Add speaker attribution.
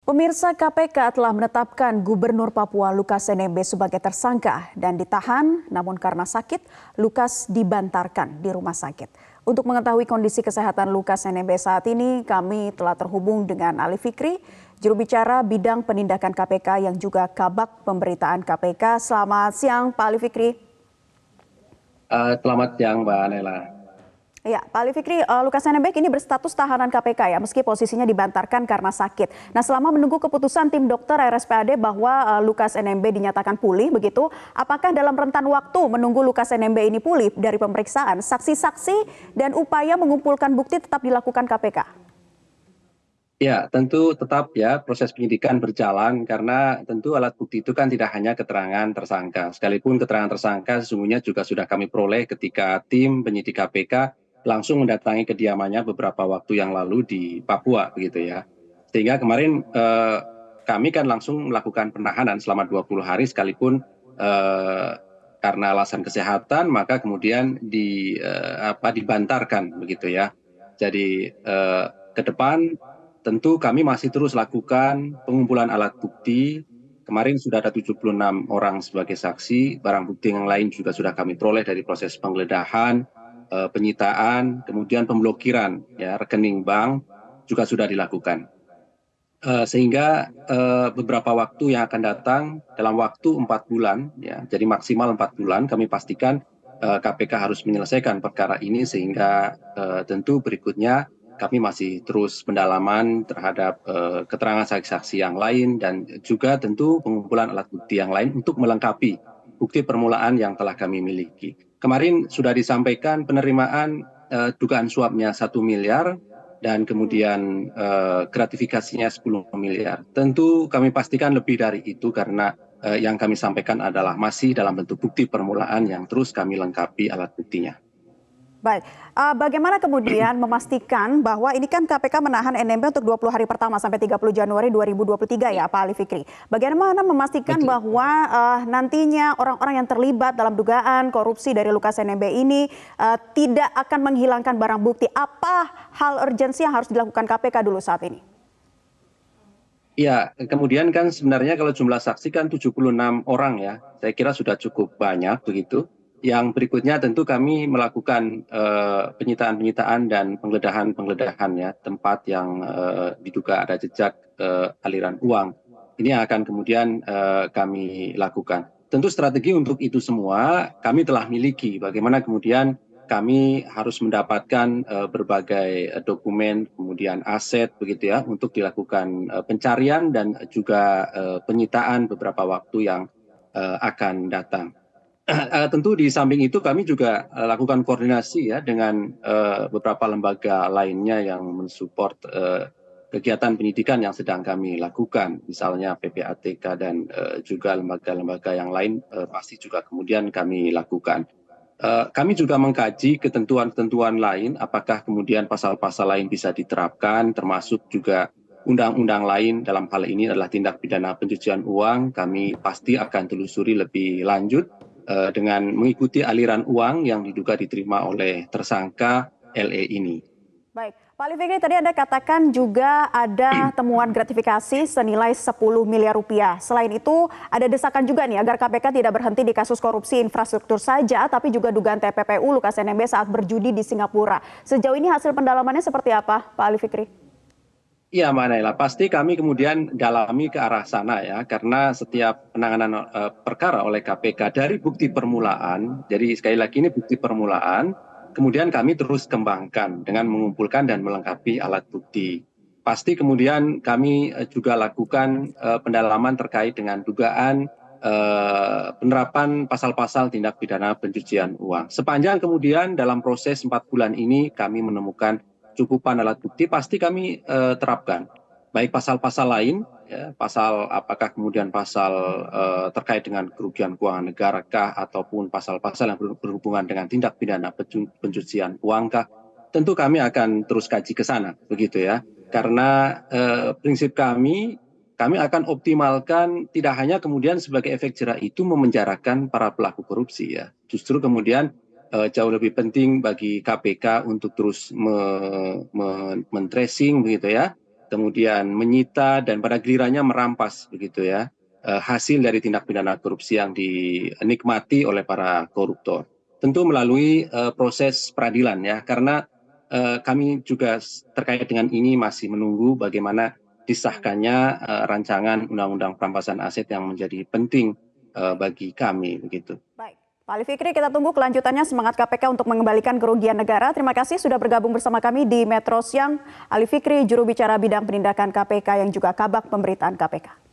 Speaker 1: Pemirsa KPK telah menetapkan Gubernur Papua Lukas NMB sebagai tersangka dan ditahan, namun karena sakit, Lukas dibantarkan di rumah sakit. Untuk mengetahui kondisi kesehatan Lukas NMB saat ini, kami telah terhubung dengan Ali Fikri, juru bicara bidang penindakan KPK yang juga Kabak Pemberitaan KPK. Selamat siang, Pak Ali Fikri.
Speaker 2: Selamat siang, Mbak Nela.
Speaker 1: Ya, Pak Ali Fikri, Lukas NMB kini berstatus tahanan KPK ya, meski posisinya dibantarkan karena sakit. Nah, selama menunggu keputusan tim dokter RSPAD bahwa Lukas NMB dinyatakan pulih begitu, apakah dalam rentan waktu menunggu Lukas NMB ini pulih dari pemeriksaan, saksi-saksi dan upaya mengumpulkan bukti tetap dilakukan KPK?
Speaker 2: Ya, tentu tetap ya proses penyidikan berjalan karena tentu alat bukti itu kan tidak hanya keterangan tersangka. Sekalipun keterangan tersangka sesungguhnya juga sudah kami peroleh ketika tim penyidik KPK langsung mendatangi kediamannya beberapa waktu yang lalu di Papua begitu ya. Sehingga kemarin kami kan langsung melakukan penahanan selama 20 hari sekalipun karena alasan kesehatan maka kemudian dibantarkan begitu ya. Jadi ke depan tentu kami masih terus lakukan pengumpulan alat bukti. Kemarin sudah ada 76 orang sebagai saksi, barang bukti yang lain juga sudah kami peroleh dari proses penggeledahan, penyitaan, kemudian pemblokiran ya, rekening bank juga sudah dilakukan. Sehingga beberapa waktu yang akan datang dalam waktu 4 bulan, ya, jadi maksimal 4 bulan kami pastikan KPK harus menyelesaikan perkara ini sehingga tentu berikutnya kami masih terus pendalaman terhadap keterangan saksi-saksi yang lain dan juga tentu pengumpulan alat bukti yang lain untuk melengkapi bukti permulaan yang telah kami miliki. Kemarin sudah disampaikan penerimaan dugaan suapnya 1 miliar dan kemudian gratifikasinya 10 miliar. Tentu kami pastikan lebih dari itu karena yang kami sampaikan adalah masih dalam bentuk bukti permulaan yang terus kami lengkapi alat buktinya.
Speaker 1: Baik, bagaimana kemudian memastikan bahwa ini kan KPK menahan NMB untuk 20 hari pertama sampai 30 Januari 2023 ya Pak Ali Fikri. Bagaimana memastikan
Speaker 2: Betul.
Speaker 1: bahwa nantinya orang-orang yang terlibat dalam dugaan korupsi dari Lukas NMB ini tidak akan menghilangkan barang bukti? Apa hal urgensi yang harus dilakukan KPK dulu saat ini?
Speaker 2: Ya, kemudian kan sebenarnya kalau jumlah saksi kan 76 orang ya, saya kira sudah cukup banyak begitu. Yang berikutnya tentu kami melakukan penyitaan-penyitaan dan penggeledahan-penggeledahan ya, tempat yang diduga ada jejak aliran uang. Ini yang akan kemudian kami lakukan. Tentu strategi untuk itu semua kami telah miliki. Bagaimana kemudian kami harus mendapatkan berbagai dokumen, kemudian aset begitu ya, untuk dilakukan pencarian dan juga penyitaan beberapa waktu yang akan datang. Tentu di samping itu kami juga lakukan koordinasi ya dengan beberapa lembaga lainnya yang mensupport kegiatan pendidikan yang sedang kami lakukan, misalnya PPATK dan juga lembaga-lembaga yang lain pasti juga kemudian kami lakukan. Kami juga mengkaji ketentuan-ketentuan lain, apakah kemudian pasal-pasal lain bisa diterapkan, termasuk juga undang-undang lain dalam hal ini adalah tindak pidana pencucian uang. Kami pasti akan telusuri lebih lanjut dengan mengikuti aliran uang yang diduga diterima oleh tersangka LE ini.
Speaker 1: Baik, Pak Ali Fikri, tadi Anda katakan juga ada temuan gratifikasi senilai 10 miliar rupiah. Selain itu, ada desakan juga nih agar KPK tidak berhenti di kasus korupsi infrastruktur saja, tapi juga dugaan TPPU Lukas NMB saat berjudi di Singapura. Sejauh ini hasil pendalamannya seperti apa, Pak Ali Fikri?
Speaker 2: Iya, Mbak Naila, pasti kami kemudian dalami ke arah sana ya, karena setiap penanganan perkara oleh KPK dari bukti permulaan, jadi sekali lagi ini bukti permulaan, kemudian kami terus kembangkan dengan mengumpulkan dan melengkapi alat bukti. Pasti kemudian kami juga lakukan pendalaman terkait dengan dugaan penerapan pasal-pasal tindak pidana pencucian uang. Sepanjang kemudian dalam proses 4 bulan ini kami menemukan cukupan alat bukti, pasti kami terapkan. Baik pasal-pasal lain, ya, pasal apakah kemudian pasal terkait dengan kerugian keuangan negara kah, ataupun pasal-pasal yang berhubungan dengan tindak pidana pencucian uang kah, tentu kami akan terus kaji ke sana, begitu ya. Karena prinsip kami akan optimalkan tidak hanya kemudian sebagai efek jerah itu memenjarakan para pelaku korupsi ya. Justru kemudian jauh lebih penting bagi KPK untuk terus men-tracing begitu ya, kemudian menyita dan pada gilirannya merampas begitu ya hasil dari tindak pidana korupsi yang dinikmati oleh para koruptor. Tentu melalui proses peradilan ya, karena kami juga terkait dengan ini masih menunggu bagaimana disahkannya rancangan undang-undang perampasan aset yang menjadi penting bagi kami begitu.
Speaker 1: Baik, Pak Ali Fikri, kita tunggu kelanjutannya semangat KPK untuk mengembalikan kerugian negara. Terima kasih sudah bergabung bersama kami di Metro Siang. Ali Fikri, juru bicara bidang penindakan KPK yang juga kabak pemberitaan KPK.